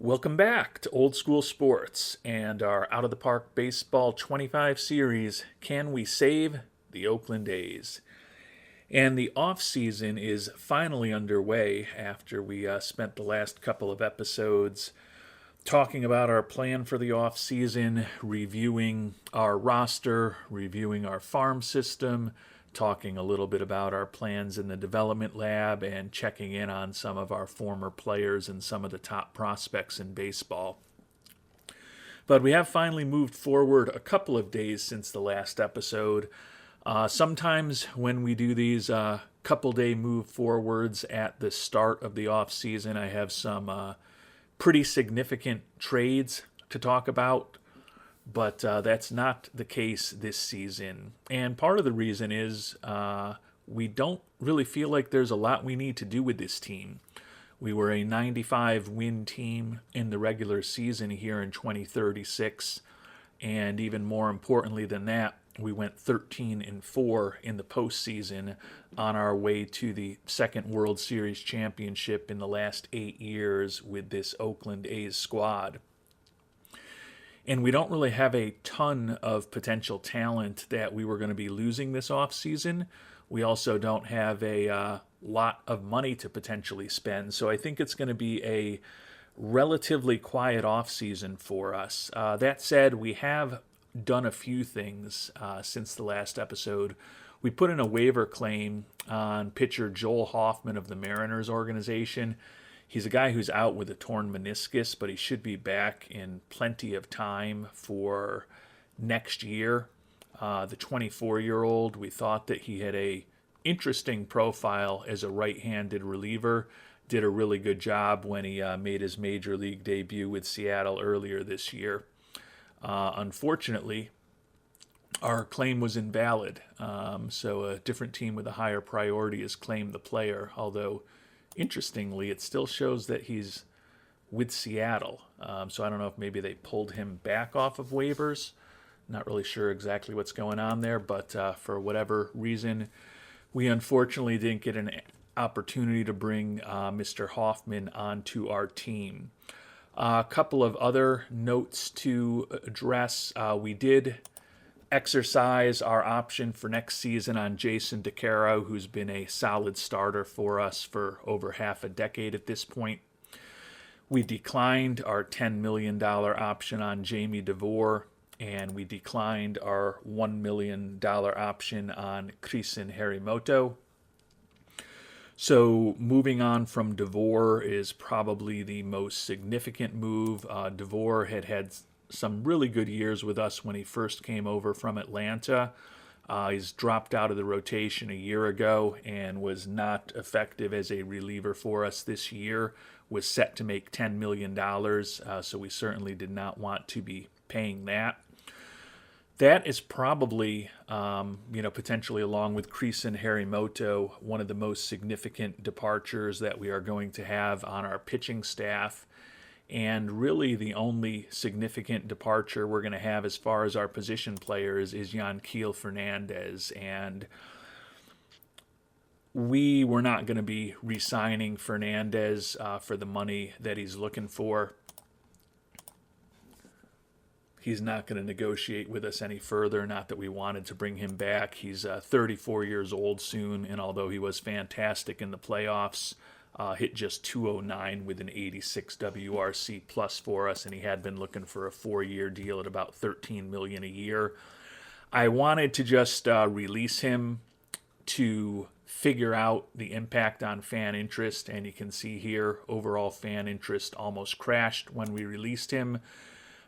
Welcome back to Old School Sports and our Out of the Park Baseball 25 series, Can We Save the Oakland A's? And the offseason is finally underway after we spent the last couple of episodes talking about our plan for the offseason, reviewing our roster, reviewing our farm system, talking a little bit about our plans in the development lab, and checking in on some of our former players and some of the top prospects in baseball. But we have finally moved forward a couple of days since the last episode. Sometimes when we do these couple day move forwards at the start of the off season, I have some pretty significant trades to talk about, but that's not the case this season. And part of the reason is we don't really feel like there's a lot we need to do with this team. We were a 95 win team in the regular season here in 2036, and even more importantly than that, we went 13-4 in the postseason on our way to the second World Series championship in the last 8 years with this Oakland A's squad. And we don't really have a ton of potential talent that we were going to be losing this offseason. We also don't have a lot of money to potentially spend. So I think it's going to be a relatively quiet offseason for us. That said, we have done a few things since the last episode. We put in a waiver claim on pitcher Joel Hoffman of the Mariners organization. He's a guy who's out with a torn meniscus, but he should be back in plenty of time for next year. The 24-year-old, we thought that he had a interesting profile as a right-handed reliever. Did a really good job when he made his major league debut with Seattle earlier this year. Unfortunately, our claim was invalid, so a different team with a higher priority has claimed the player, although interestingly, it still shows that he's with Seattle. So I don't know if maybe they pulled him back off of waivers. Not really sure exactly what's going on there, but for whatever reason, we unfortunately didn't get an opportunity to bring Mr. Hoffman onto our team. A couple of other notes to address. We did exercise our option for next season on Jason DeCaro, who's been a solid starter for us for over half a decade at this point. We declined our $10 million option on Jamie DeVore, and we declined our $1 million option on Krisin Harimoto. So moving on from DeVore is probably the most significant move. DeVore had some really good years with us when he first came over from Atlanta. He's dropped out of the rotation a year ago and was not effective as a reliever for us this year. Was set to make $10 million, so we certainly did not want to be paying that. That is probably, potentially along with Krisin Harimoto, one of the most significant departures that we are going to have on our pitching staff. And really the only significant departure we're going to have as far as our position players is Yanquiel Fernandez. And we were not going to be re-signing Fernandez for the money that he's looking for. He's not going to negotiate with us any further, not that we wanted to bring him back. He's 34 years old soon, and although he was fantastic in the playoffs, hit just 209 with an 86 WRC plus for us, and he had been looking for a 4-year deal at about $13 million a year. I wanted to just release him to figure out the impact on fan interest, and you can see here overall fan interest almost crashed when we released him.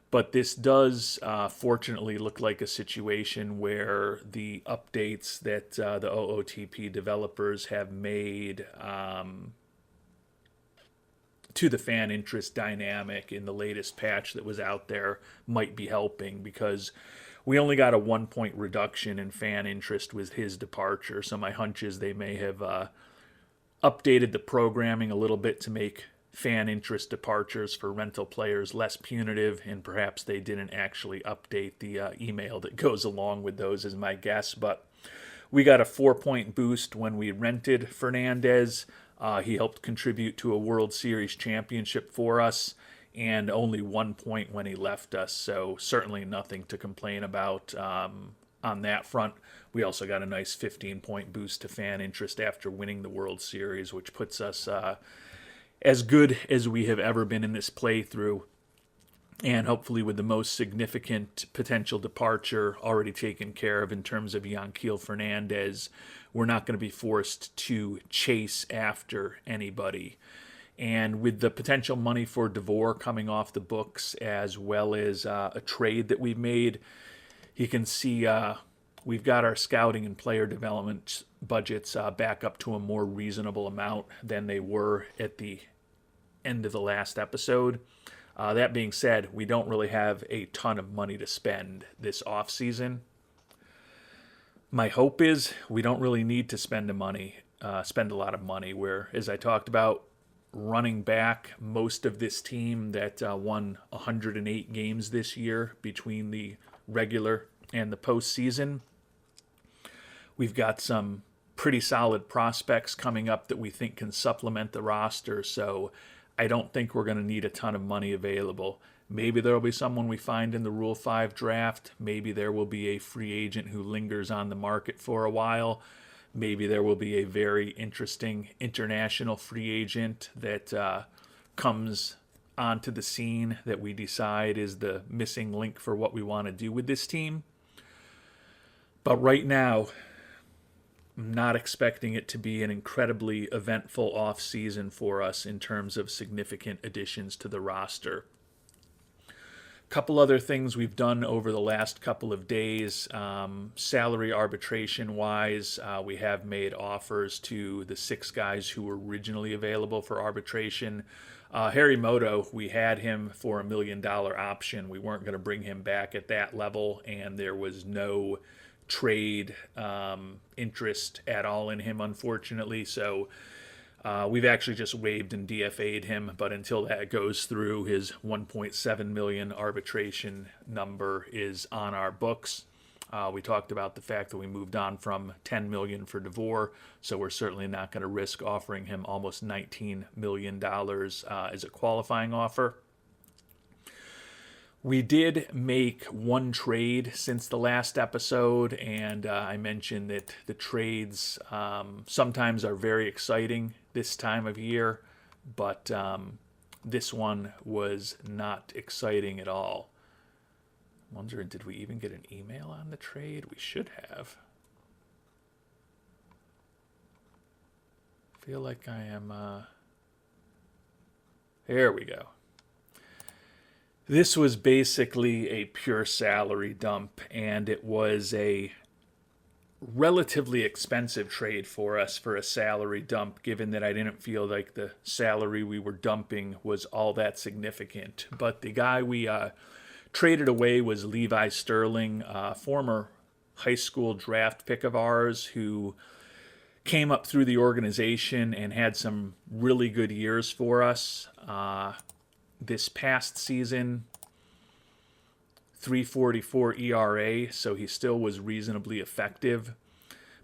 But this does fortunately look like a situation where the updates that the OOTP developers have made to the fan interest dynamic in the latest patch that was out there might be helping, because we only got a 1-point reduction in fan interest with his departure. So my hunch is they may have updated the programming a little bit to make fan interest departures for rental players less punitive, and perhaps they didn't actually update the email that goes along with those, is my guess. But we got a 4-point boost when we rented Fernandez. He helped contribute to a World Series championship for us, and only 1 point when he left us, so certainly nothing to complain about on that front. We also got a nice 15-point boost to fan interest after winning the World Series, which puts us as good as we have ever been in this playthrough, and hopefully with the most significant potential departure already taken care of in terms of Yanquiel Fernandez, we're not going to be forced to chase after anybody. And with the potential money for DeVore coming off the books, as well as a trade that we've made, you can see we've got our scouting and player development budgets back up to a more reasonable amount than they were at the end of the last episode. That being said, we don't really have a ton of money to spend this offseason. My hope is we don't really need to spend a lot of money, where, as I talked about, running back most of this team that won 108 games this year between the regular and the postseason. We've got some pretty solid prospects coming up that we think can supplement the roster, so I don't think we're going to need a ton of money available. Maybe there will be someone we find in the Rule 5 draft. Maybe there will be a free agent who lingers on the market for a while. Maybe there will be a very interesting international free agent that comes onto the scene that we decide is the missing link for what we want to do with this team. But right now, I'm not expecting it to be an incredibly eventful offseason for us in terms of significant additions to the roster. Couple other things we've done over the last couple of days. Salary arbitration wise, we have made offers to the 6 guys who were originally available for arbitration. Harry Moto, we had him for $1 million option. We weren't going to bring him back at that level, and there was no trade interest at all in him, unfortunately. So we've actually just waived and DFA'd him, but until that goes through, his $1.7 million arbitration number is on our books. We talked about the fact that we moved on from $10 million for DeVore, so we're certainly not going to risk offering him almost $19 million as a qualifying offer. We did make one trade since the last episode, and I mentioned that the trades sometimes are very exciting this time of year, but this one was not exciting at all. I'm wondering, did we even get an email on the trade? We should have. I feel like I am... There we go. This was basically a pure salary dump, and it was a relatively expensive trade for us for a salary dump, given that I didn't feel like the salary we were dumping was all that significant. But the guy we traded away was Levi Sterling, a former high school draft pick of ours who came up through the organization and had some really good years for us. This past season, 3.44 ERA, so he still was reasonably effective.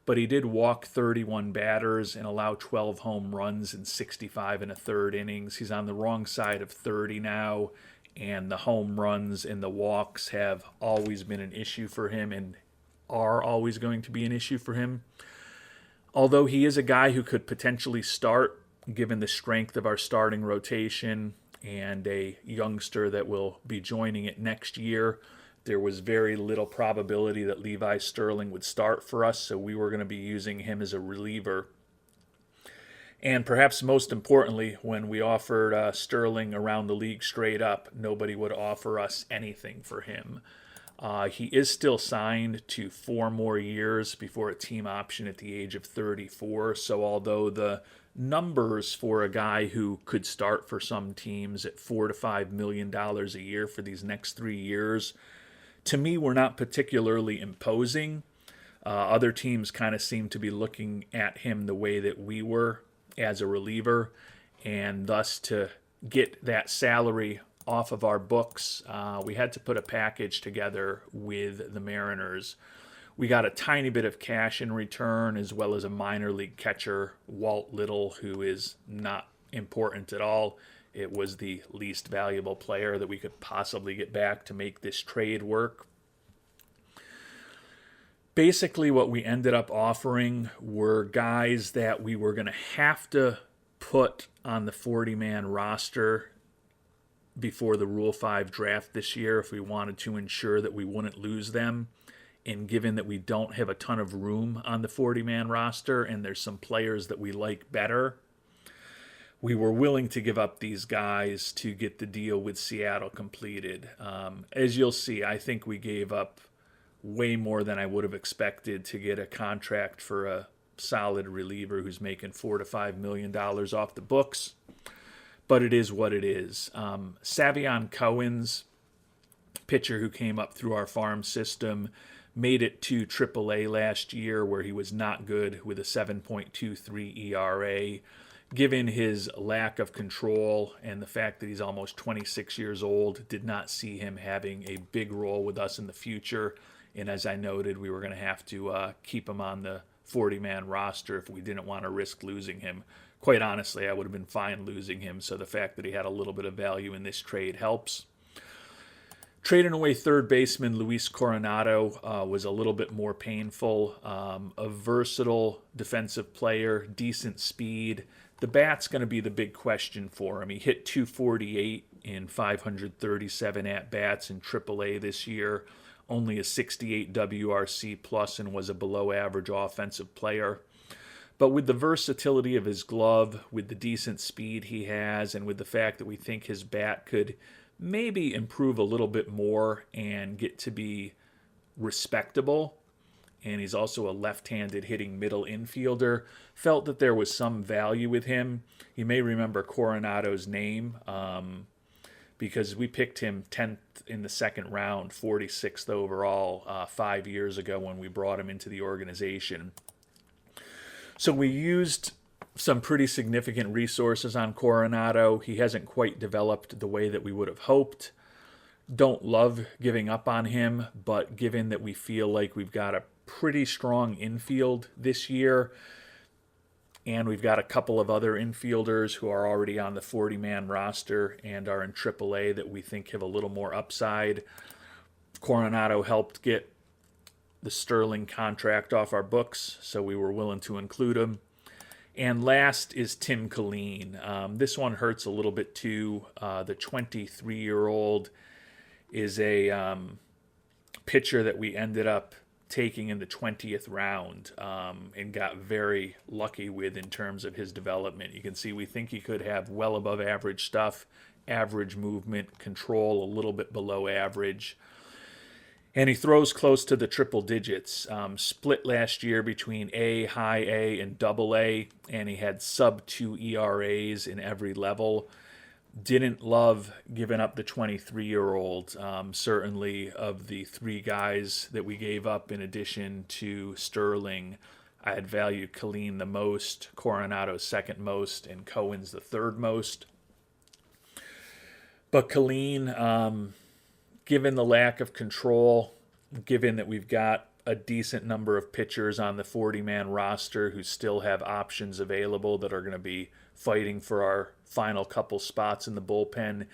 But he did walk 31 batters and allow 12 home runs in 65 1/3 innings. He's on the wrong side of 30 now, and the home runs and the walks have always been an issue for him and are always going to be an issue for him. Although he is a guy who could potentially start, given the strength of our starting rotation and a youngster that will be joining it next year, there was very little probability that Levi Sterling would start for us, so we were going to be using him as a reliever. And perhaps most importantly, when we offered Sterling around the league straight up, nobody would offer us anything for him. He is still signed to 4 more years before a team option at the age of 34, so although the numbers for a guy who could start for some teams at $4 to $5 million a year for these next 3 years, to me, were not particularly imposing. Other teams kind of seem to be looking at him the way that we were as a reliever, and thus to get that salary off of our books, we had to put a package together with the Mariners. We got a tiny bit of cash in return, as well as a minor league catcher, Walt Little, who is not important at all. It was the least valuable player that we could possibly get back to make this trade work. Basically, what we ended up offering were guys that we were going to have to put on the 40-man roster before the Rule 5 draft this year if we wanted to ensure that we wouldn't lose them. And given that we don't have a ton of room on the 40-man roster and there's some players that we like better, we were willing to give up these guys to get the deal with Seattle completed. As you'll see, I think we gave up way more than I would have expected to get a contract for a solid reliever who's making $4 to $5 million off the books. But it is what it is. Savion Cohen's pitcher who came up through our farm system made it to AAA last year where he was not good with a 7.23 ERA. Given his lack of control and the fact that he's almost 26 years old, did not see him having a big role with us in the future. And as I noted, we were going to have to keep him on the 40-man roster if we didn't want to risk losing him. Quite honestly, I would have been fine losing him, so the fact that he had a little bit of value in this trade helps. Trading away third baseman Luis Coronado was a little bit more painful. A versatile defensive player, decent speed. The bat's going to be the big question for him. He hit 248 in 537 at-bats in AAA this year, only a 68 WRC plus, and was a below-average offensive player. But with the versatility of his glove, with the decent speed he has, and with the fact that we think his bat could maybe improve a little bit more and get to be respectable, and he's also a left-handed hitting middle infielder, felt that there was some value with him. You may remember Coronado's name because we picked him 10th in the second round, 46th overall 5 years ago when we brought him into the organization. So we used some pretty significant resources on Coronado. He hasn't quite developed the way that we would have hoped. Don't love giving up on him, but given that we feel like we've got a pretty strong infield this year, and we've got a couple of other infielders who are already on the 40-man roster and are in AAA that we think have a little more upside. Coronado helped get the Sterling contract off our books, so we were willing to include him. And last is Tim Killeen. This one hurts a little bit too. The 23-year-old is a pitcher that we ended up taking in the 20th round and got very lucky with in terms of his development. You can see we think he could have well above average stuff, average movement, control a little bit below average. And he throws close to the triple digits. Split last year between A, high A, and double A, and he had sub-2 ERAs in every level. Didn't love giving up the 23-year-old. Certainly of the three guys that we gave up in addition to Sterling, I had valued Killeen the most, Coronado second most, and Cohen's the third most. But Killeen, given the lack of control, given that we've got a decent number of pitchers on the 40-man roster who still have options available that are going to be fighting for our final couple spots in the bullpen,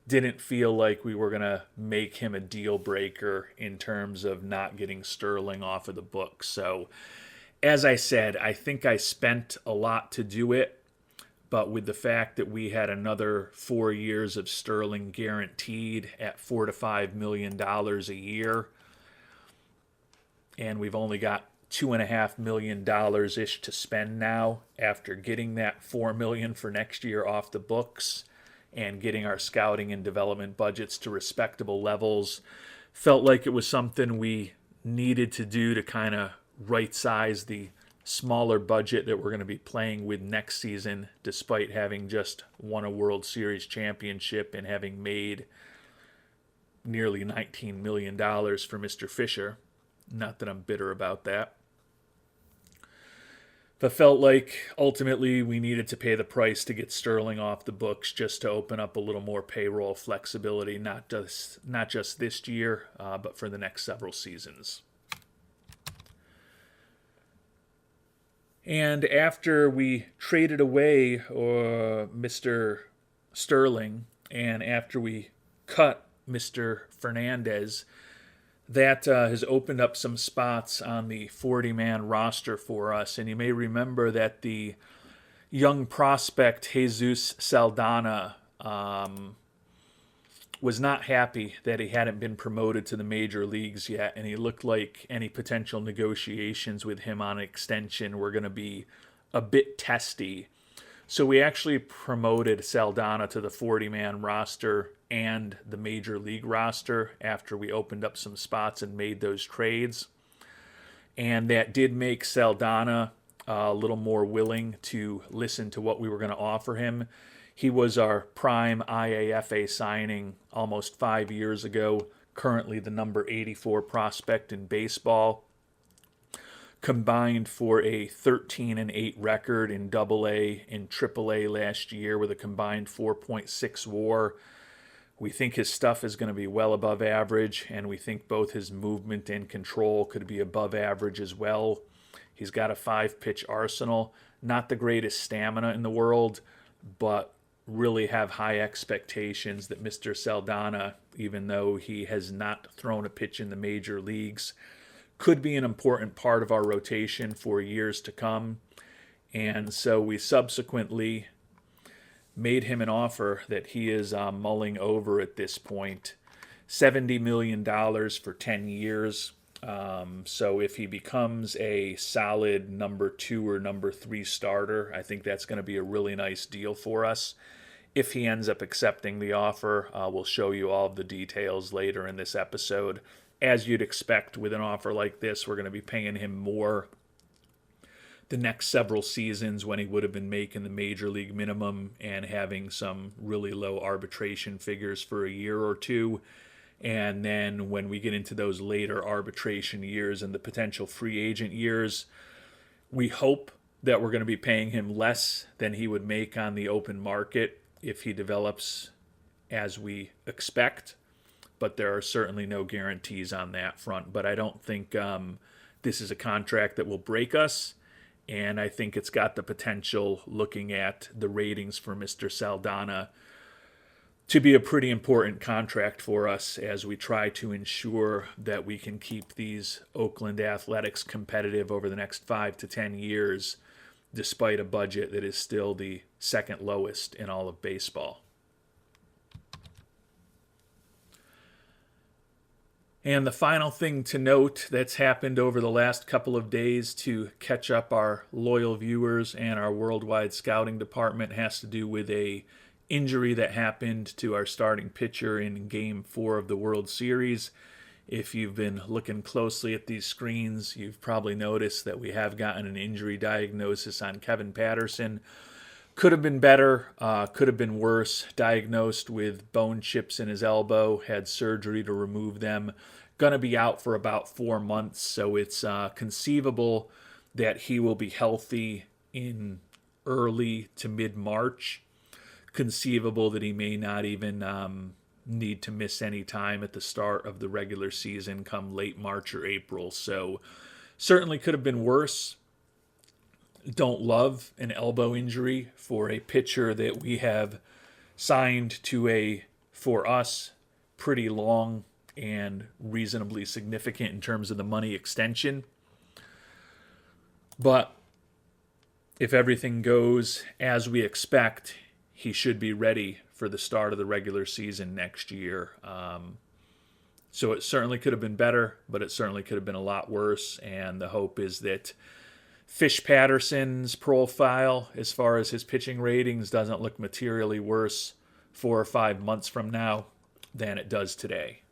didn't feel like we were going to make him a deal breaker in terms of not getting Sterling off of the books. So, as I said, I think I spent a lot to do it. But with the fact that we had another 4 years of Sterling guaranteed at $4 to $5 million a year, and we've only got $2.5 million ish to spend now after getting that $4 million for next year off the books and getting our scouting and development budgets to respectable levels, felt like it was something we needed to do to kind of right-size the smaller budget that we're going to be playing with next season, despite having just won a World Series championship and having made nearly $19 million for Mr. Fisher. Not that I'm bitter about that. But felt like ultimately we needed to pay the price to get Sterling off the books just to open up a little more payroll flexibility, not just this year, but for the next several seasons. And after we traded away Mr. Sterling, and after we cut Mr. Fernandez, that has opened up some spots on the 40-man roster for us. And you may remember that the young prospect Jesus Saldana was not happy that he hadn't been promoted to the major leagues yet, and he looked like any potential negotiations with him on extension were going to be a bit testy. So we actually promoted Saldana to the 40-man roster and the major league roster after we opened up some spots and made those trades. And that did make Saldana a little more willing to listen to what we were going to offer him. He was our prime IAFA signing almost 5 years ago, currently the number 84 prospect in baseball. Combined for a 13-8 record in AA and AAA last year with a combined 4.6 WAR. We think his stuff is going to be well above average, and we think both his movement and control could be above average as well. He's got a 5-pitch arsenal, not the greatest stamina in the world, but really have high expectations that Mr. Saldana, even though he has not thrown a pitch in the major leagues, could be an important part of our rotation for years to come. And so we subsequently made him an offer that he is mulling over at this point. $70 million for 10 years. So if he becomes a solid number 2 or number 3 starter, I think that's going to be a really nice deal for us. If he ends up accepting the offer, we'll show you all of the details later in this episode. As you'd expect with an offer like this, we're going to be paying him more the next several seasons when he would have been making the major league minimum and having some really low arbitration figures for a year or two. And then when we get into those later arbitration years and the potential free agent years, we hope that we're going to be paying him less than he would make on the open market if he develops as we expect. But there are certainly no guarantees on that front. But I don't think this is a contract that will break us. And I think it's got the potential, looking at the ratings for Mr. Saldana, to be a pretty important contract for us as we try to ensure that we can keep these Oakland Athletics competitive over the next 5 to 10 years, despite a budget that is still the second lowest in all of baseball. And the final thing to note that's happened over the last couple of days to catch up our loyal viewers and our worldwide scouting department has to do with a injury that happened to our starting pitcher in Game 4 of the World Series. If you've been looking closely at these screens, you've probably noticed that we have gotten an injury diagnosis on Kevin Patterson. Could have been better, could have been worse. Diagnosed with bone chips in his elbow, had surgery to remove them. Going to be out for about 4 months, so it's conceivable that he will be healthy in early to mid-March. Conceivable that he may not even need to miss any time at the start of the regular season come late March or April. So certainly could have been worse. Don't love an elbow injury for a pitcher that we have signed to a, for us, pretty long and reasonably significant in terms of the money extension. But if everything goes as we expect, he should be ready for the start of the regular season next year. So it certainly could have been better, but it certainly could have been a lot worse. And the hope is that Fish Patterson's profile, as far as his pitching ratings, doesn't look materially worse 4 or 5 months from now than it does today.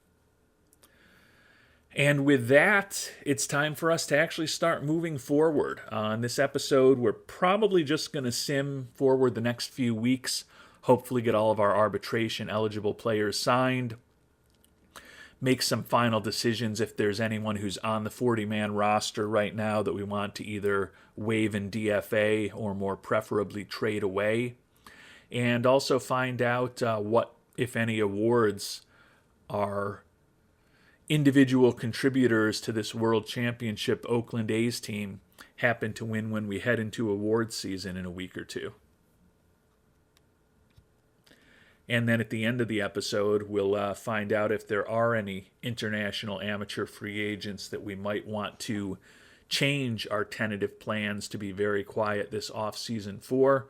And with that, it's time for us to actually start moving forward. On this episode, we're probably just going to sim forward the next few weeks, hopefully get all of our arbitration-eligible players signed, make some final decisions if there's anyone who's on the 40-man roster right now that we want to either waive in DFA or more preferably trade away, and also find out what, if any, awards are individual contributors to this World Championship Oakland A's team happen to win when we head into awards season in a week or two. And then at the end of the episode, we'll find out if there are any international amateur free agents that we might want to change our tentative plans to be very quiet this offseason for.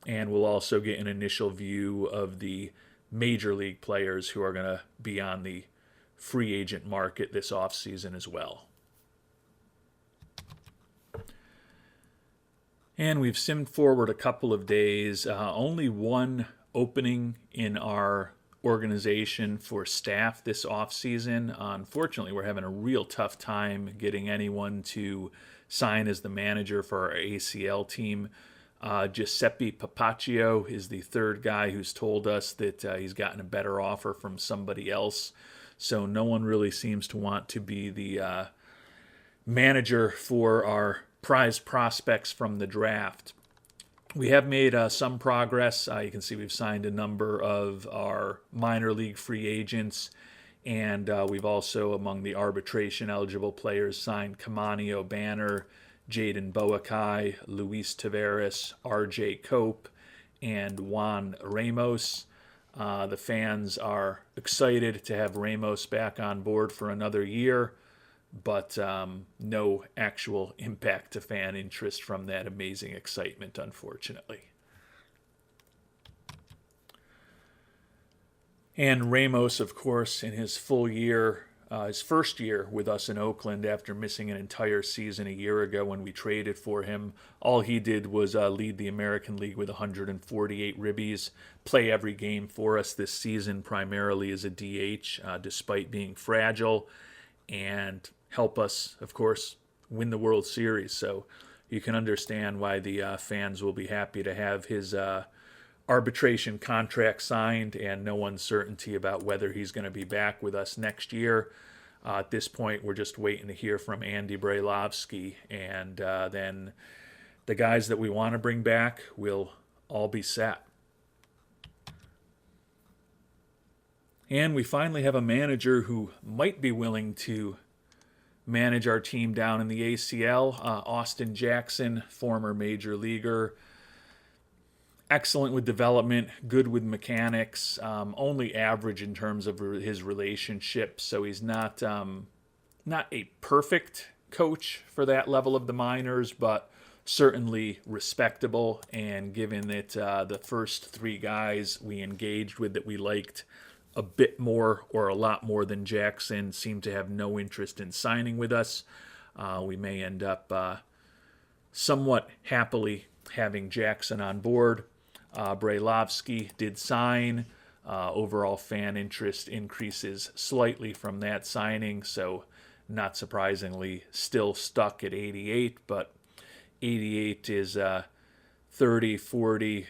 And we'll also get an initial view of the major league players who are going to be on the free agent market this offseason as well. And we've simmed forward a couple of days. Only one opening in our organization for staff this offseason. Unfortunately, we're having a real tough time getting anyone to sign as the manager for our ACL team. Giuseppe Papaccio is the third guy who's told us that he's gotten a better offer from somebody else. So no one really seems to want to be the manager for our prize prospects from the draft. We have made some progress. You can see we've signed a number of our minor league free agents, and we've also, among the arbitration-eligible players, signed Kamani O'Banner, Jaden Boakai, Luis Taveras, R.J. Cope, and Juan Ramos. The fans are excited to have Ramos back on board for another year, but no actual impact to fan interest from that amazing excitement, unfortunately. And Ramos, of course, in his full year, his first year with us in Oakland after missing an entire season a year ago when we traded for him, all he did was lead the American League with 148 ribbies, play every game for us this season primarily as a DH, despite being fragile, and help us, of course, win the World Series. So you can understand why the fans will be happy to have his arbitration contract signed and no uncertainty about whether he's going to be back with us next year. At this point, we're just waiting to hear from Andy Brailovsky, and then the guys that we want to bring back will all be set. And we finally have a manager who might be willing to manage our team down in the ACL. Austin Jackson, former major leaguer, excellent with development, good with mechanics, only average in terms of his relationships. So he's not a perfect coach for that level of the minors, but certainly respectable. And given that the first three guys we engaged with that we liked a bit more or a lot more than Jackson seem to have no interest in signing with us, we may end up somewhat happily having Jackson on board. Brailovsky did sign. Overall fan interest increases slightly from that signing, so not surprisingly still stuck at 88, but 88 is 30, 40,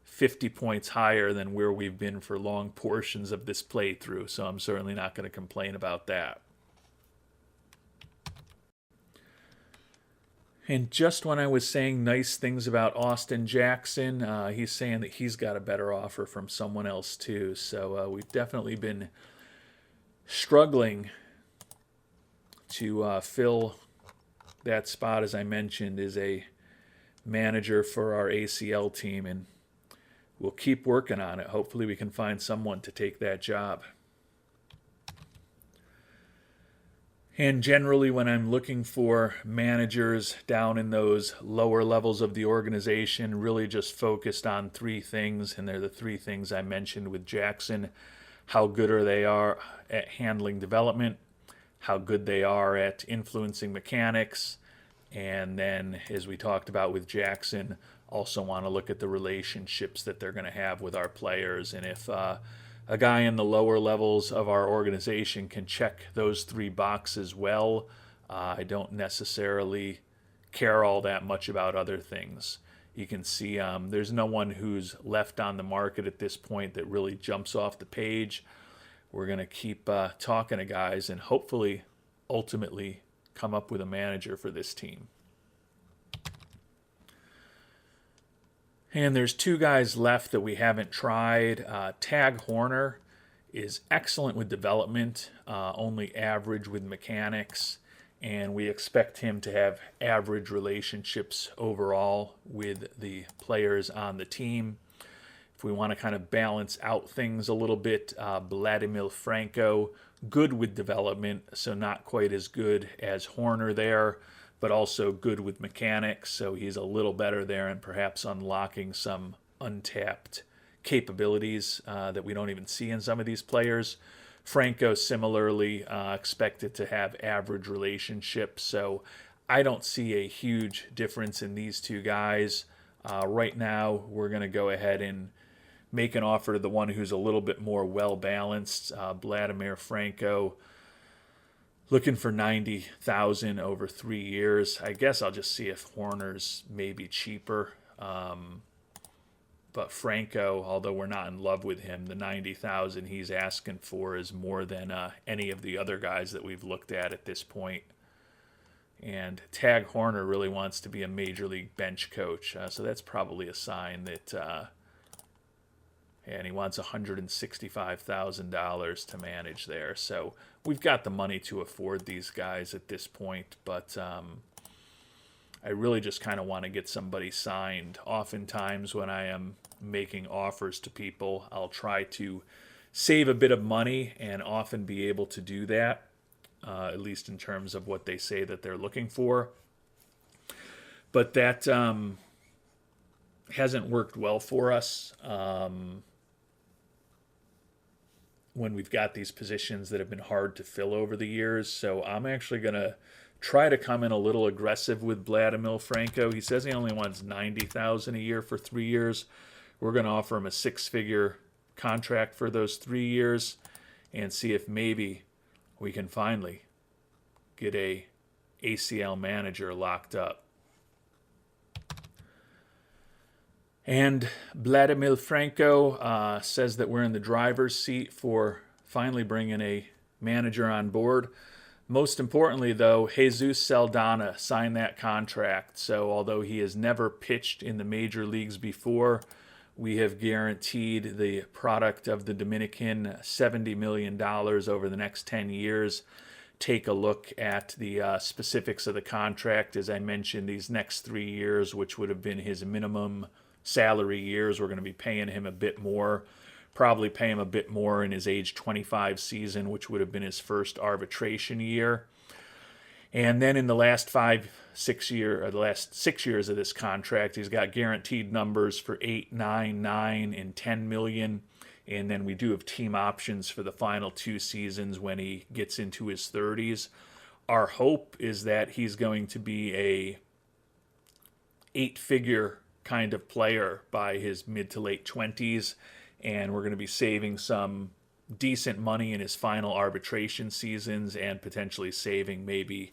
50 points higher than where we've been for long portions of this playthrough, so I'm certainly not going to complain about that. And just when I was saying nice things about Austin Jackson, he's saying that he's got a better offer from someone else too. So we've definitely been struggling to fill that spot, as I mentioned, as a manager for our ACL team, and we'll keep working on it. Hopefully we can find someone to take that job. And generally, when I'm looking for managers down in those lower levels of the organization, really just focused on three things, and they're the three things I mentioned with Jackson. How good are they at handling development, how good they are at influencing mechanics, and then, as we talked about with Jackson, also want to look at the relationships that they're going to have with our players. And if a guy in the lower levels of our organization can check those three boxes well, I don't necessarily care all that much about other things. You can see there's no one who's left on the market at this point that really jumps off the page. We're going to keep talking to guys and hopefully ultimately come up with a manager for this team. And there's two guys left that we haven't tried. Tag Horner is excellent with development, only average with mechanics. and we expect him to have average relationships overall with the players on the team. If we want to kind of balance out things a little bit, Vladimir Franco, good with development, so not quite as good as Horner there, but also good with mechanics, so he's a little better there and perhaps unlocking some untapped capabilities that we don't even see in some of these players. Franco similarly expected to have average relationships, so I don't see a huge difference in these two guys. Right now, we're going to go ahead and make an offer to the one who's a little bit more well-balanced, Vladimir Franco, looking for $90,000 over 3 years. I guess I'll just see if Horner's maybe cheaper. But Franco, although we're not in love with him, the $90,000 he's asking for is more than any of the other guys that we've looked at this point. And Tag Horner really wants to be a major league bench coach, so that's probably a sign that. And he wants $165,000 to manage there. So we've got the money to afford these guys at this point, but I really just kind of want to get somebody signed. Oftentimes when I am making offers to people, I'll try to save a bit of money and often be able to do that, at least in terms of what they say that they're looking for. But that hasn't worked well for us. When we've got these positions that have been hard to fill over the years. So I'm actually going to try to come in a little aggressive with Vladimir Franco. He says he only wants $90,000 a year for 3 years. We're going to offer him a 6-figure contract for those 3 years and see if maybe we can finally get a ACL manager locked up. And Vladimir Franco says that we're in the driver's seat for finally bringing a manager on board. Most importantly, though, Jesus Saldana signed that contract. So although he has never pitched in the major leagues before, we have guaranteed the product of the Dominican $70 million over the next 10 years. Take a look at the specifics of the contract. As I mentioned, these next 3 years, which would have been his minimum salary years, we're going to be paying him a bit more, probably pay him a bit more in his age 25 season, which would have been his first arbitration year. And then in the last 6 years of this contract, he's got guaranteed numbers for 8, 9, 9, and 10 million. And then we do have team options for the final 2 seasons when he gets into his 30s. Our hope is that he's going to be a 8-figure kind of player by his mid to late 20s, and we're going to be saving some decent money in his final arbitration seasons and potentially saving maybe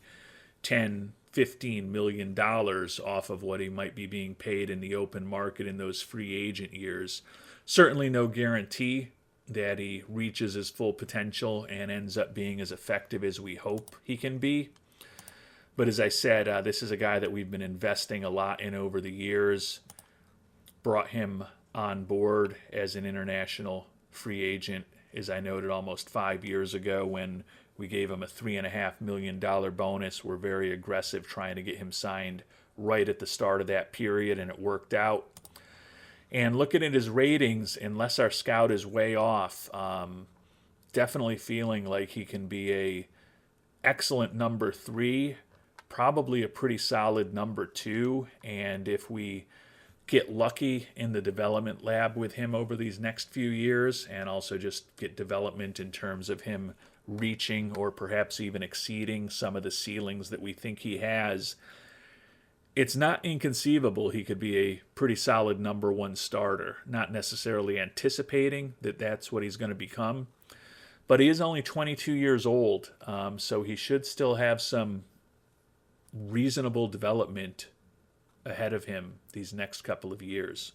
$10-15 million off of what he might be being paid in the open market in those free agent years. Certainly no guarantee that he reaches his full potential and ends up being as effective as we hope he can be. But as I said, this is a guy that we've been investing a lot in over the years. Brought him on board as an international free agent, as I noted, almost 5 years ago when we gave him a $3.5 million bonus. We're very aggressive trying to get him signed right at the start of that period, and it worked out. And looking at his ratings, unless our scout is way off, definitely feeling like he can be a excellent number 3, probably a pretty solid number 2, and if we get lucky in the development lab with him over these next few years and also just get development in terms of him reaching or perhaps even exceeding some of the ceilings that we think he has, it's not inconceivable he could be a pretty solid number 1 starter. Not necessarily anticipating that that's what he's going to become, but he is only 22 years old, so he should still have some reasonable development ahead of him these next couple of years.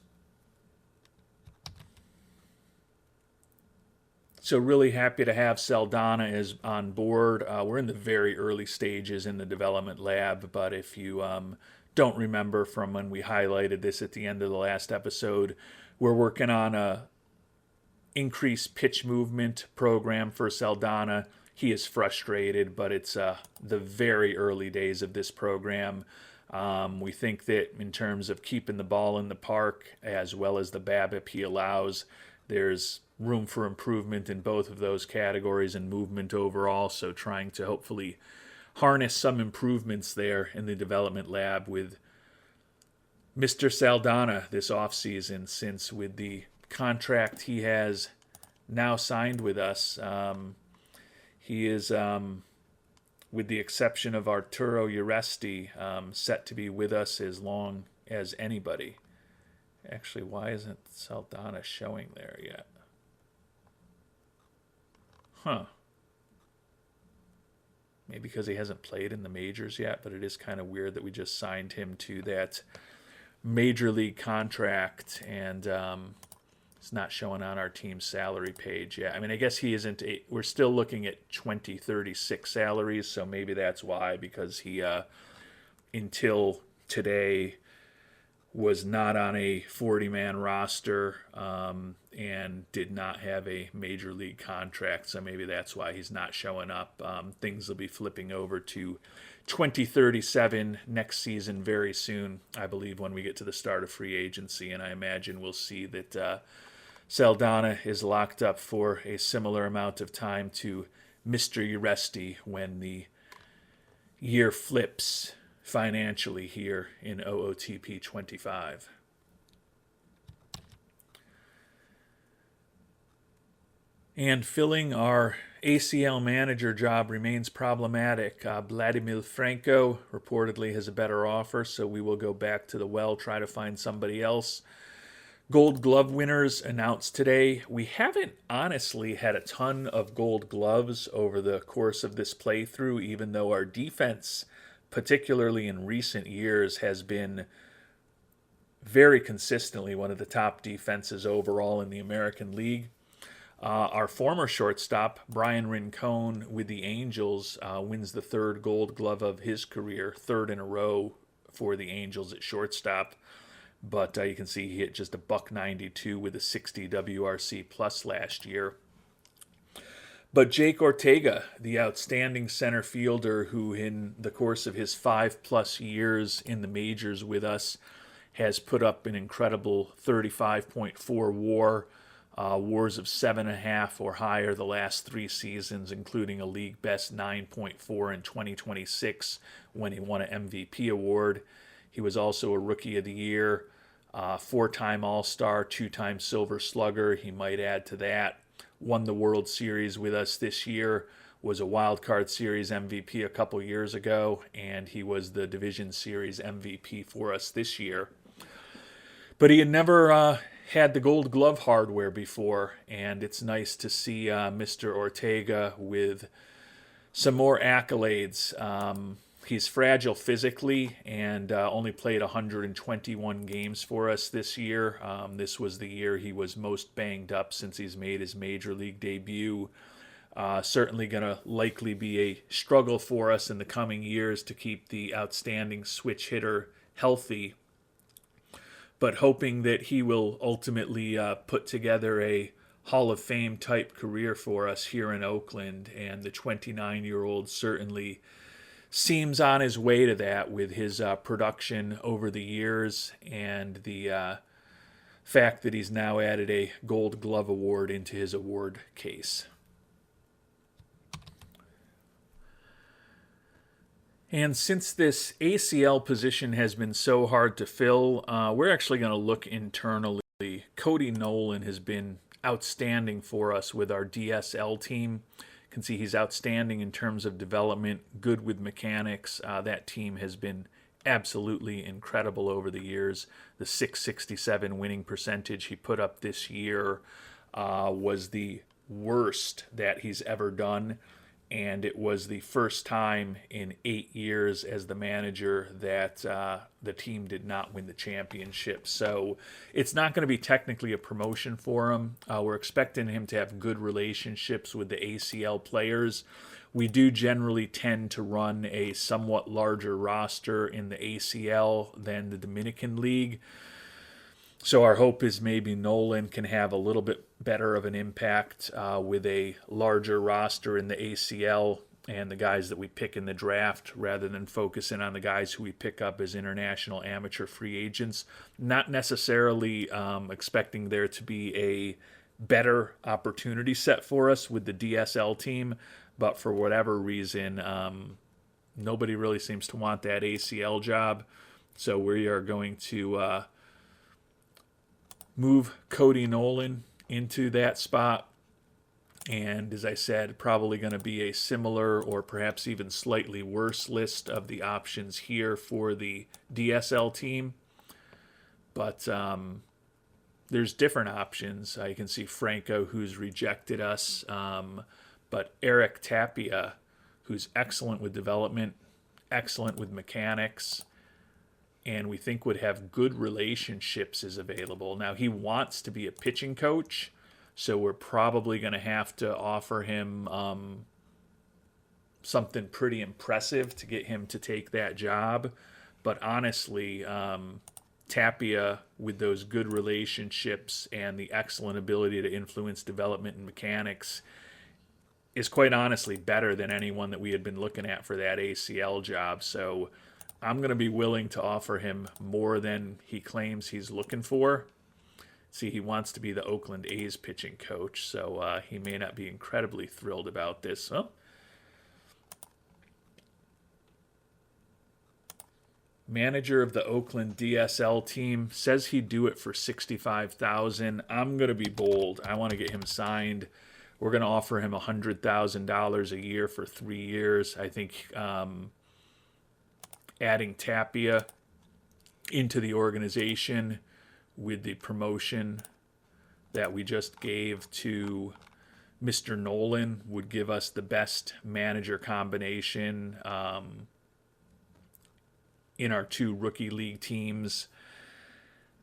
So really happy to have Saldana as on board. We're in the very early stages in the development lab, but if you don't remember from when we highlighted this at the end of the last episode, we're working on a increased pitch movement program for Saldana. he is frustrated, but it's the very early days of this program. We think that in terms of keeping the ball in the park as well as the BABIP he allows, there's room for improvement in both of those categories and movement overall. So trying to hopefully harness some improvements there in the development lab with Mr. Saldana this offseason, since with the contract he has now signed with us, he is, with the exception of Arturo Uresti, set to be with us as long as anybody. Actually, why isn't Saldana showing there yet? Huh. Maybe because he hasn't played in the majors yet, but it is kind of weird that we just signed him to that major league contract and it's not showing on our team's salary page yet. I mean, I guess he isn't. We're still looking at 2036 salaries, so maybe that's why, because he, until today, was not on a 40-man roster and did not have a major league contract, so maybe that's why he's not showing up. Things will be flipping over to 2037 next season very soon, I believe, when we get to the start of free agency, and I imagine we'll see that Saldana is locked up for a similar amount of time to Mr. Uresti when the year flips financially here in OOTP 25. And filling our ACL manager job remains problematic. Vladimir Franco reportedly has a better offer, so we will go back to the well, try to find somebody else. Gold Glove winners announced today. We haven't honestly had a ton of gold gloves over the course of this playthrough, even though our defense, particularly in recent years, has been very consistently one of the top defenses overall in the American League. Our former shortstop, Brian Rincon, with the Angels, wins the third Gold Glove of his career, third in a row for the Angels at shortstop. But you can see he hit just a .192 with a 60 WRC plus last year. But Jake Ortega, the outstanding center fielder who in the course of his 5+ years in the majors with us has put up an incredible 35.4 WAR, WARs of 7.5 or higher the last 3 seasons, including a league best 9.4 in 2026 when he won an MVP award. He was also a Rookie of the Year, 4-time All-Star, 2-time Silver Slugger. He might add to that. Won the World Series with us this year, was a Wild Card Series MVP a couple years ago, and he was the Division Series MVP for us this year. But he had never had the Gold Glove hardware before, and it's nice to see Mr. Ortega with some more accolades. He's fragile physically and only played 121 games for us this year. This was the year he was most banged up since he's made his major league debut. Certainly going to likely be a struggle for us in the coming years to keep the outstanding switch hitter healthy, but hoping that he will ultimately put together a Hall of Fame type career for us here in Oakland, and the 29-year-old certainly seems on his way to that with his production over the years and the fact that he's now added a Gold Glove award into his award case. And since this ACL position has been so hard to fill, we're actually going to look internally. Cody Nolan has been outstanding for us with our DSL team. You can see he's outstanding in terms of development, good with mechanics. That team has been absolutely incredible over the years. The .667 winning percentage he put up this year was the worst that he's ever done, and it was the first time in 8 years as the manager that the team did not win the championship. So it's not going to be technically a promotion for him. We're expecting him to have good relationships with the ACL players. We do generally tend to run a somewhat larger roster in the ACL than the Dominican League. So our hope is maybe Nolan can have a little bit better of an impact with a larger roster in the ACL and the guys that we pick in the draft rather than focusing on the guys who we pick up as international amateur free agents. Not necessarily expecting there to be a better opportunity set for us with the DSL team, but for whatever reason, nobody really seems to want that ACL job. So we are going to move Cody Nolan into that spot. And as I said, probably going to be a similar or perhaps even slightly worse list of the options here for the DSL team. But there's different options. You can see Franco, who's rejected us. But Eric Tapia, who's excellent with development, excellent with mechanics, and we think would have good relationships, is available. Now, he wants to be a pitching coach, so we're probably going to have to offer him something pretty impressive to get him to take that job. But honestly, Tapia, with those good relationships and the excellent ability to influence development and mechanics, is quite honestly better than anyone that we had been looking at for that ACL job. So I'm going to be willing to offer him more than he claims he's looking for. See, he wants to be the Oakland A's pitching coach, so he may not be incredibly thrilled about this. Well, manager of the Oakland DSL team says he'd do it for $65,000. I'm going to be bold. I want to get him signed. We're going to offer him $100,000 a year for 3 years. I think adding Tapia into the organization with the promotion that we just gave to Mr. Nolan would give us the best manager combination in our 2 rookie league teams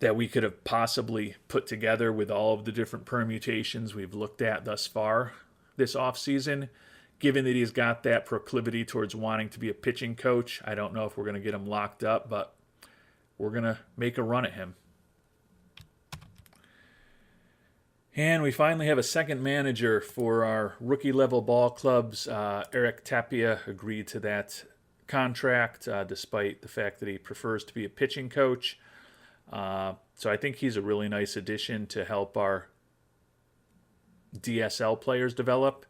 that we could have possibly put together with all of the different permutations we've looked at thus far this offseason. Given that he's got that proclivity towards wanting to be a pitching coach, I don't know if we're going to get him locked up, but we're going to make a run at him. And we finally have a second manager for our rookie-level ball clubs. Eric Tapia agreed to that contract, despite the fact that he prefers to be a pitching coach. So I think he's a really nice addition to help our DSL players develop.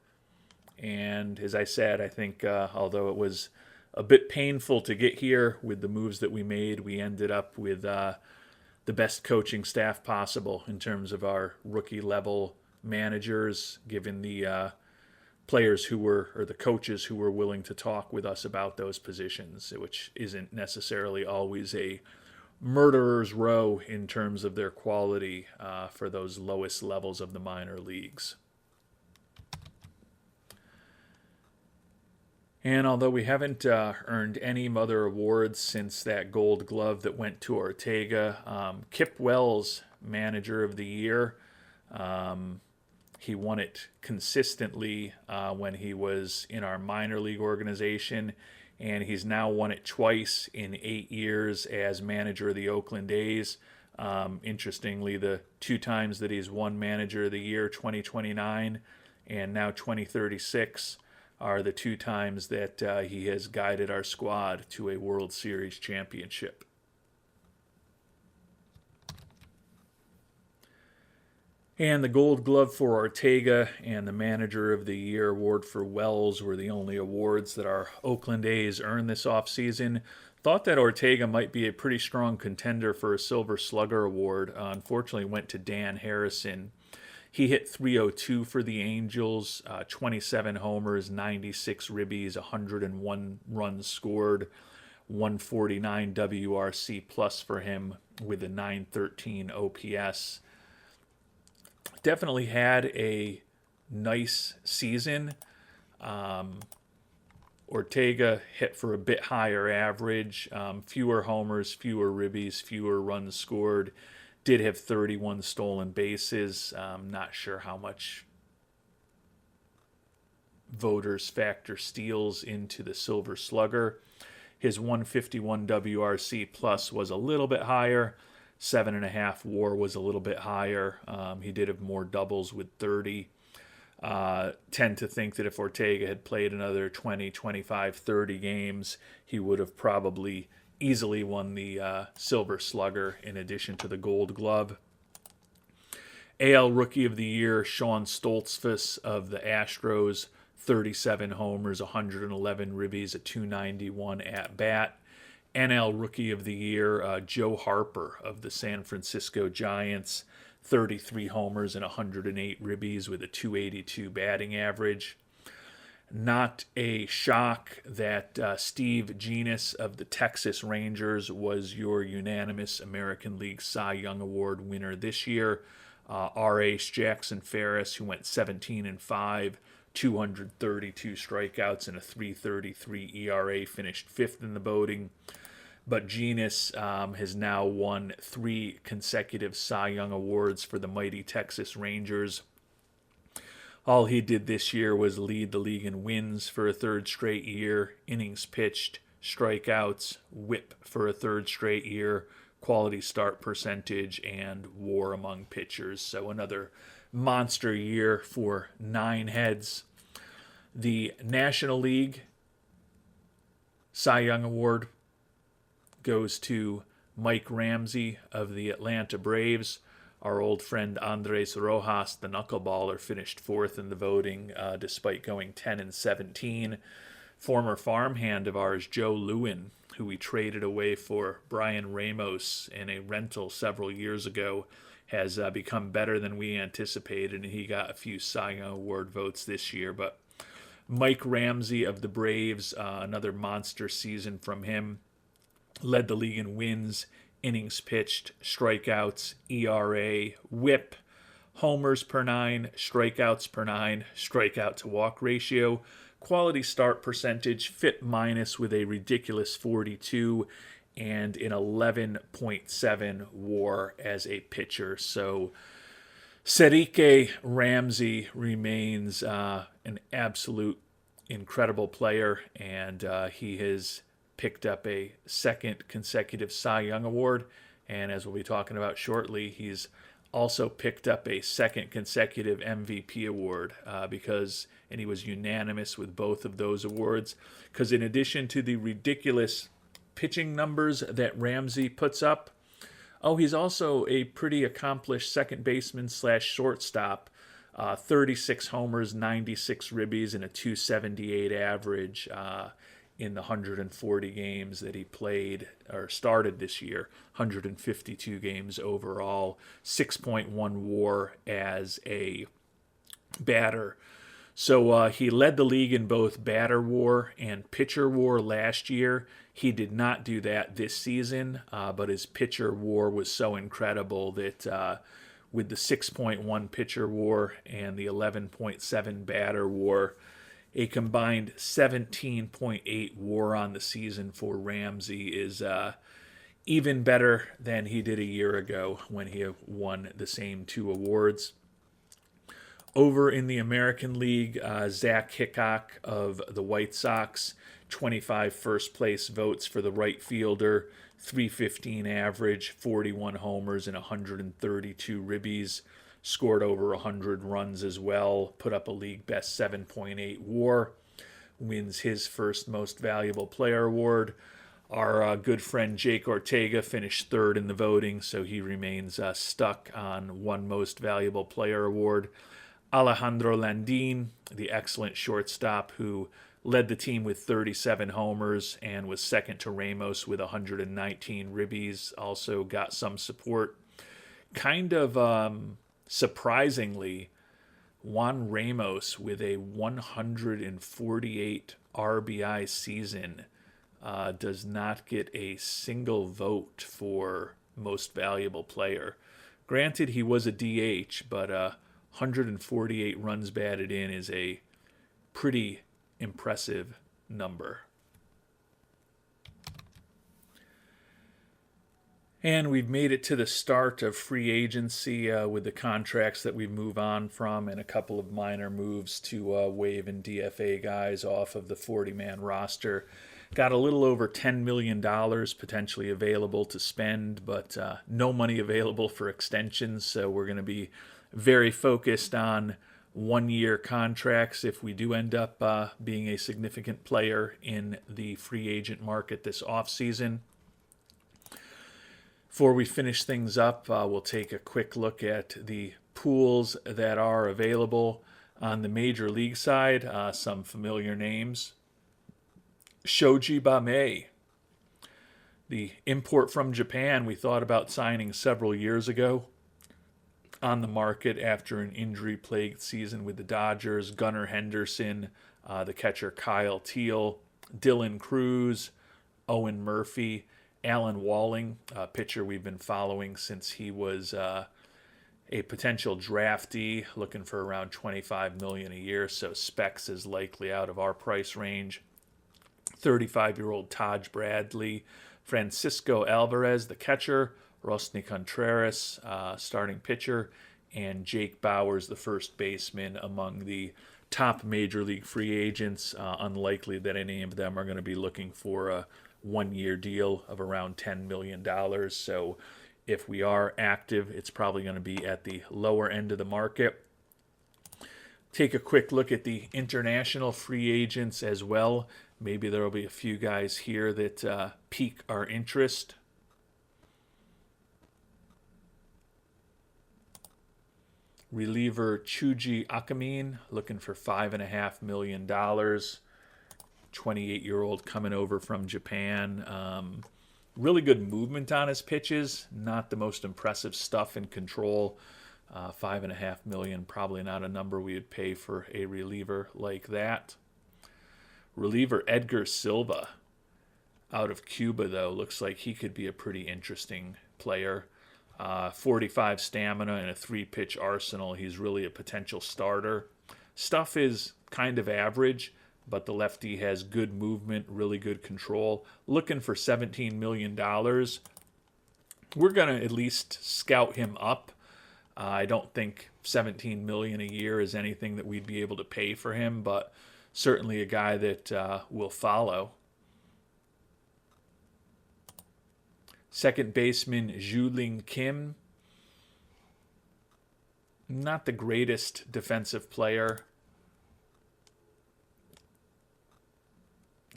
And as I said, I think although it was a bit painful to get here with the moves that we made, we ended up with the best coaching staff possible in terms of our rookie level managers, given the players who were, or the coaches who were willing to talk with us about those positions, which isn't necessarily always a murderer's row in terms of their quality for those lowest levels of the minor leagues. And although we haven't earned any other awards since that gold glove that went to Ortega, Kip Wells, Manager of the Year, he won it consistently when he was in our minor league organization, and he's now won it twice in 8 years as manager of the Oakland A's. Interestingly, the 2 times that he's won Manager of the Year, 2029 and now 2036, are the 2 times that he has guided our squad to a World Series championship. And the Gold Glove for Ortega and the Manager of the Year award for Wells were the only awards that our Oakland A's earned this offseason. Thought that Ortega might be a pretty strong contender for a Silver Slugger award. Unfortunately, went to Dan Harrison. He hit .302 for the Angels, 27 homers, 96 ribbies, 101 runs scored, 149 WRC plus for him with a 913 OPS. Definitely had a nice season. Ortega hit for a bit higher average, fewer homers, fewer ribbies, fewer runs scored. Did have 31 stolen bases. Not sure how much voters factor steals into the Silver Slugger. His 151 WRC plus was a little bit higher. 7.5 WAR was a little bit higher. He did have more doubles with 30. Tend to think that if Ortega had played another 20, 25, 30 games, he would have probably easily won the Silver Slugger in addition to the Gold Glove. AL Rookie of the Year, Sean Stoltzfus of the Astros, 37 homers, 111 ribbies, a 291 at bat. NL Rookie of the Year, Joe Harper of the San Francisco Giants, 33 homers and 108 ribbies with a 282 batting average. Not a shock that Steve Genis of the Texas Rangers was your unanimous American League Cy Young Award winner this year. Our ace Jackson Ferris, who went 17-5, 232 strikeouts and a 3.33 ERA, finished fifth in the voting. But Genis has now won 3 consecutive Cy Young Awards for the mighty Texas Rangers. All he did this year was lead the league in wins for a third straight year, innings pitched, strikeouts, whip for a third straight year, quality start percentage, and WAR among pitchers. So another monster year for 9 heads. The National League Cy Young Award goes to Mike Ramsey of the Atlanta Braves. Our old friend Andres Rojas, the knuckleballer, finished 4th in the voting despite going 10-17. Former farmhand of ours, Joe Lewin, who we traded away for Brian Ramos in a rental several years ago, has become better than we anticipated, and he got a few Cy Young Award votes this year. But Mike Ramsey of the Braves, another monster season from him, led the league in wins, innings pitched, strikeouts, ERA, whip, homers per 9, strikeouts per 9, strikeout to walk ratio, quality start percentage, FIP minus with a ridiculous 42, and an 11.7 WAR as a pitcher. So Serike Ramsey remains an absolute incredible player, and he has picked up a 2nd consecutive Cy Young Award, and as we'll be talking about shortly, he's also picked up a 2nd consecutive MVP award and he was unanimous with both of those awards, because in addition to the ridiculous pitching numbers that Ramsey puts up, he's also a pretty accomplished second baseman / shortstop. 36 homers, 96 ribbies, and a 278 average in the 140 games that he played or started this year, 152 games overall, 6.1 WAR as a batter. So he led the league in both batter WAR and pitcher WAR last year. He did not do that this season, but his pitcher WAR was so incredible that with the 6.1 pitcher WAR and the 11.7 batter WAR, a combined 17.8 WAR on the season for Ramsey is even better than he did a year ago when he won the same 2 awards. Over in the American League, Zach Hickok of the White Sox, 25 first-place votes for the right fielder, 315 average, 41 homers, and 132 ribbies. Scored over 100 runs as well, put up a league-best 7.8 WAR, wins his first Most Valuable Player award. Our good friend Jake Ortega finished 3rd in the voting, so he remains stuck on 1 Most Valuable Player award. Alejandro Landin, the excellent shortstop who led the team with 37 homers and was second to Ramos with 119 ribbies, also got some support. Kind of surprisingly, Juan Ramos with a 148 RBI season does not get a single vote for Most Valuable Player. Granted, he was a DH, but 148 runs batted in is a pretty impressive number. And we've made it to the start of free agency with the contracts that we move on from and a couple of minor moves to waive and DFA guys off of the 40-man roster. Got a little over $10 million potentially available to spend, but no money available for extensions. So we're going to be very focused on 1-year contracts if we do end up being a significant player in the free agent market this offseason. Before we finish things up, we'll take a quick look at the pools that are available on the major league side. Some familiar names. Shoji Bame, the import from Japan we thought about signing several years ago, on the market after an injury-plagued season with the Dodgers. Gunnar Henderson, the catcher Kyle Teal, Dylan Cruz, Owen Murphy, Alan Walling, a pitcher we've been following since he was a potential draftee, looking for around $25 million a year, so Specs is likely out of our price range. 35-year-old Taj Bradley, Francisco Alvarez, the catcher, Rosny Contreras, starting pitcher, and Jake Bauers, the first baseman, among the top major league free agents. Unlikely that any of them are going to be looking for a 1-year deal of around $10 million. So if we are active, it's probably going to be at the lower end of the market. Take a quick look at the international free agents as well. Maybe there will be a few guys here that pique our interest. Reliever Chuji Akamin, looking for $5.5 million. 28-year-old coming over from Japan. Really good movement on his pitches. Not the most impressive stuff in control. $5.5 million, probably not a number we would pay for a reliever like that. Reliever Edgar Silva, out of Cuba, though, looks like he could be a pretty interesting player. 45 stamina and a 3-pitch arsenal. He's really a potential starter. Stuff is kind of average, but the lefty has good movement, really good control. Looking for $17 million. We're going to at least scout him up. I don't think $17 million a year is anything that we'd be able to pay for him, but certainly a guy that we'll follow. Second baseman Ju-Ling Kim. Not the greatest defensive player.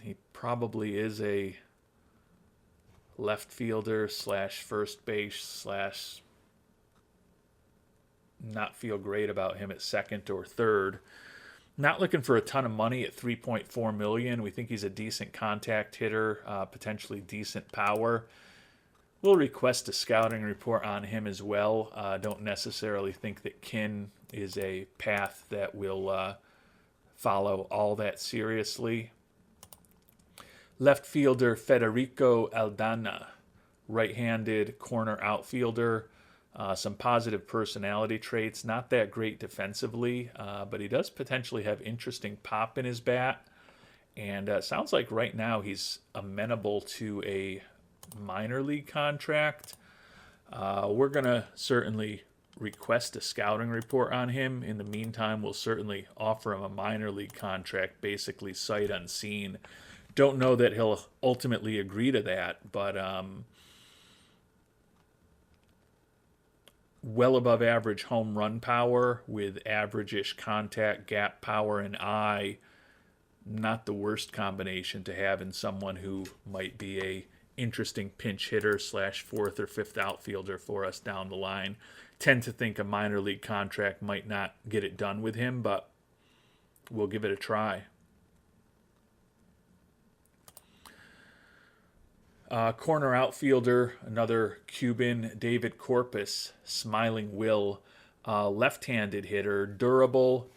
He probably is a left fielder slash first base slash not feel great about him at second or third. Not looking for a ton of money at $3.4 million. We think he's a decent contact hitter, potentially decent power. We'll request a scouting report on him as well. Don't necessarily think that Kin is a path that will follow all that seriously. Left fielder Federico Aldana, right-handed corner outfielder. Some positive personality traits. Not that great defensively, but he does potentially have interesting pop in his bat. And sounds like right now he's amenable to a minor league contract. We're going to certainly request a scouting report on him. In the meantime, we'll certainly offer him a minor league contract, basically sight unseen. Don't know that he'll ultimately agree to that, but well above average home run power with average-ish contact, gap power, and eye. Not the worst combination to have in someone who might be a interesting pinch hitter slash fourth or fifth outfielder for us down the line. Tend to think a minor league contract might not get it done with him, but we'll give it a try. Corner outfielder, another Cuban, David Corpus, Smiling Will, left-handed hitter, durable,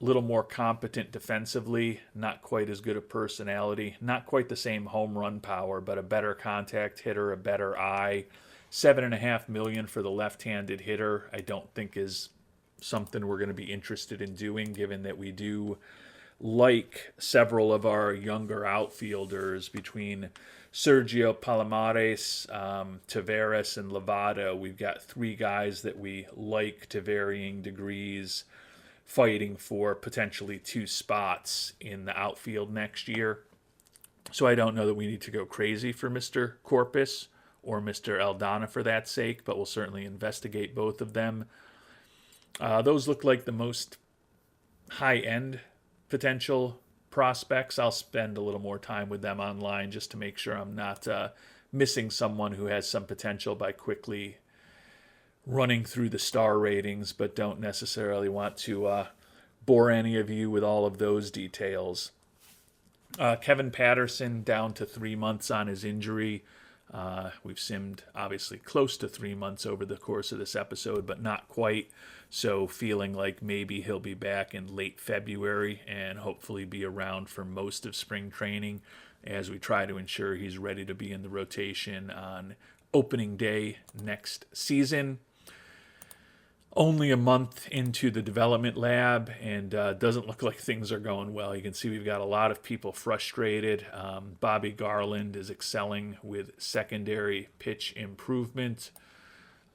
a little more competent defensively, not quite as good a personality, not quite the same home run power, but a better contact hitter, a better eye. $7.5 million for the left-handed hitter, I don't think is something we're going to be interested in doing, given that we do like several of our younger outfielders between Sergio Palomares, Taveras, and Lovato. We've got 3 guys that we like to varying degrees, fighting for potentially 2 spots in the outfield next year. So I don't know that we need to go crazy for Mr. Corpus or Mr. Aldana for that sake, but we'll certainly investigate both of them. Those look like the most high-end potential prospects. I'll spend a little more time with them online just to make sure I'm not missing someone who has some potential by quickly running through the star ratings, but don't necessarily want to bore any of you with all of those details. Kevin Patterson down to 3 months on his injury. We've simmed obviously close to 3 months over the course of this episode, but not quite. So feeling like maybe he'll be back in late February and hopefully be around for most of spring training as we try to ensure he's ready to be in the rotation on opening day next season. Only a month into the development lab, and doesn't look like things are going well. You can see we've got a lot of people frustrated. Bobby Garland is excelling with secondary pitch improvement.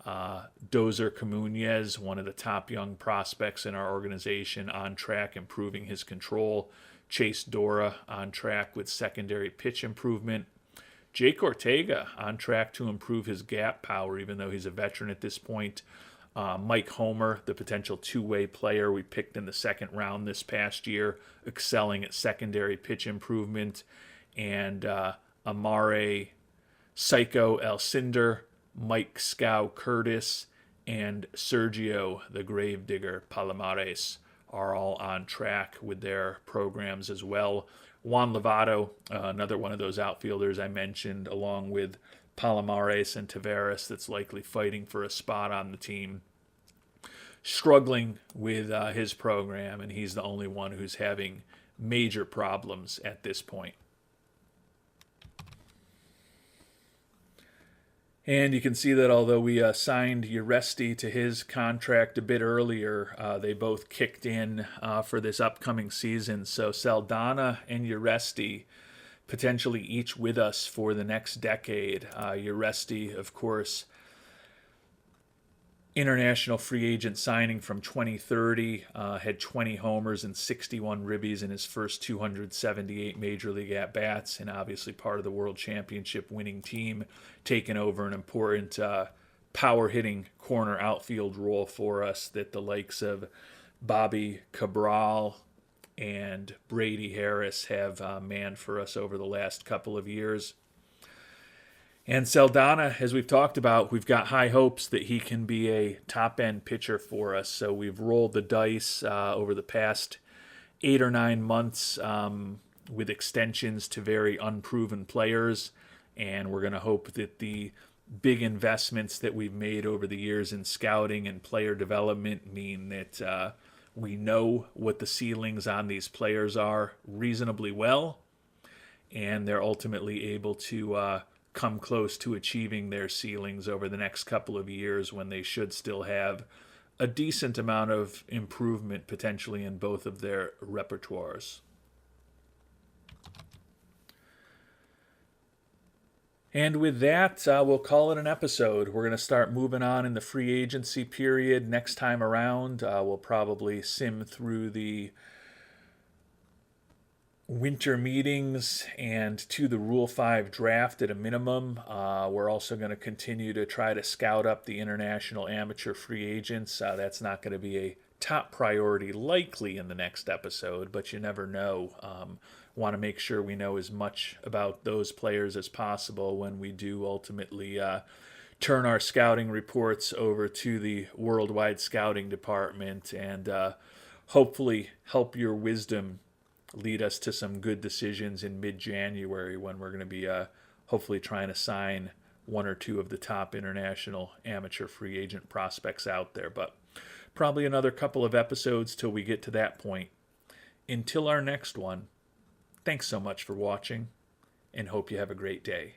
Dozer Camunez, one of the top young prospects in our organization, on track, improving his control. Chase Dora on track with secondary pitch improvement. Jake Ortega on track to improve his gap power, even though he's a veteran at this point. Mike Homer, the potential two-way player we picked in the second round this past year, excelling at secondary pitch improvement. And Amare Psycho Alcindor, Mike Scow Curtis, and Sergio the Gravedigger Palomares are all on track with their programs as well. Juan Lovato, another one of those outfielders I mentioned, along with Palomares and Tavares, that's likely fighting for a spot on the team, struggling with his program, and he's the only one who's having major problems at this point. And you can see that although we signed Uresti to his contract a bit earlier, they both kicked in for this upcoming season. So Saldana and Uresti potentially each with us for the next decade. Uresti, of course, international free agent signing from 2030, had 20 homers and 61 ribbies in his first 278 Major League at-bats, and obviously part of the World Championship winning team, taking over an important power-hitting corner outfield role for us that the likes of Bobby Cabral and Brady Harris have manned for us over the last couple of years. And Saldana, as we've talked about, we've got high hopes that he can be a top-end pitcher for us. So we've rolled the dice over the past 8 or 9 months with extensions to very unproven players. And we're going to hope that the big investments that we've made over the years in scouting and player development mean that we know what the ceilings on these players are reasonably well, and they're ultimately able to come close to achieving their ceilings over the next couple of years, when they should still have a decent amount of improvement potentially in both of their repertoires. And with that, we'll call it an episode. We're going to start moving on in the free agency period next time around. We'll probably sim through the winter meetings and to the Rule 5 draft at a minimum. We're also going to continue to try to scout up the international amateur free agents. That's not going to be a top priority likely in the next episode, but you never know. Want to make sure we know as much about those players as possible when we do ultimately turn our scouting reports over to the worldwide scouting department, and hopefully help your wisdom lead us to some good decisions in mid-January, when we're going to be hopefully trying to sign one or two of the top international amateur free agent prospects out there. But probably another couple of episodes till we get to that point. Until our next one, thanks so much for watching, and hope you have a great day.